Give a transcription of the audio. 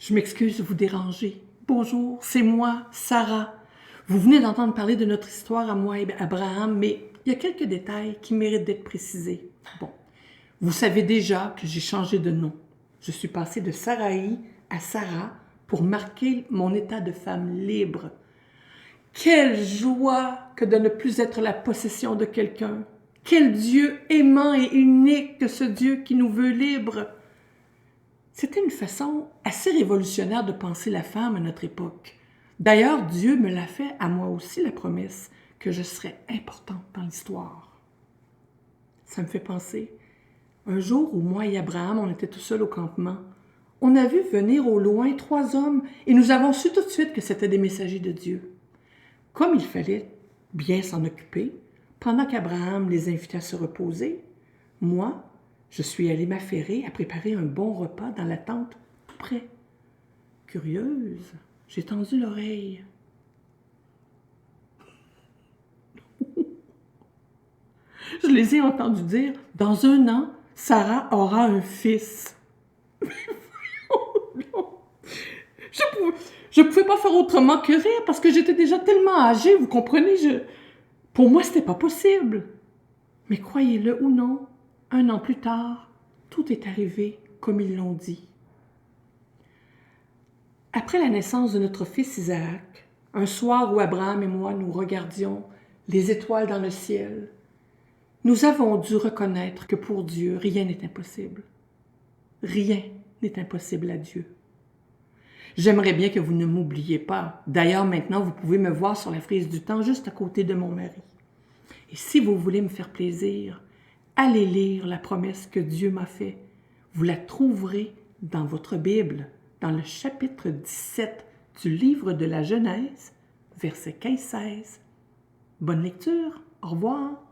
Je m'excuse de vous déranger. Bonjour, c'est moi, Sarah. Vous venez d'entendre parler de notre histoire à moi et Abraham, mais il y a quelques détails qui méritent d'être précisés. Bon, vous savez déjà que j'ai changé de nom. Je suis passée de Saraï à Sarah pour marquer mon état de femme libre. Quelle joie que de ne plus être la possession de quelqu'un. Quel Dieu aimant et unique que ce Dieu qui nous veut libres. C'était une façon assez révolutionnaire de penser la femme à notre époque. D'ailleurs, Dieu me l'a fait à moi aussi la promesse que je serais importante dans l'histoire. Ça me fait penser, un jour où moi et Abraham, on était tout seuls au campement, on a vu venir au loin 3 hommes et nous avons su tout de suite que c'était des messagers de Dieu. Comme il fallait bien s'en occuper, pendant qu'Abraham les invitait à se reposer, moi, je suis allée m'affairer à préparer un bon repas dans la tente tout près. Curieuse, j'ai tendu l'oreille. Je les ai entendus dire, dans 1 an, Sarah aura un fils. Je pouvais pas faire autrement que rire parce que j'étais déjà tellement âgée, vous comprenez, pour moi, c'était pas possible. Mais croyez-le ou non, 1 an plus tard, tout est arrivé comme ils l'ont dit. Après la naissance de notre fils Isaac, un soir où Abraham et moi nous regardions les étoiles dans le ciel, nous avons dû reconnaître que pour Dieu, rien n'est impossible. Rien n'est impossible à Dieu. J'aimerais bien que vous ne m'oubliez pas. D'ailleurs, maintenant, vous pouvez me voir sur la frise du temps juste à côté de mon mari. Et si vous voulez me faire plaisir, allez lire la promesse que Dieu m'a faite. Vous la trouverez dans votre Bible, dans le chapitre 17 du livre de la Genèse, versets 15-16. Bonne lecture, au revoir.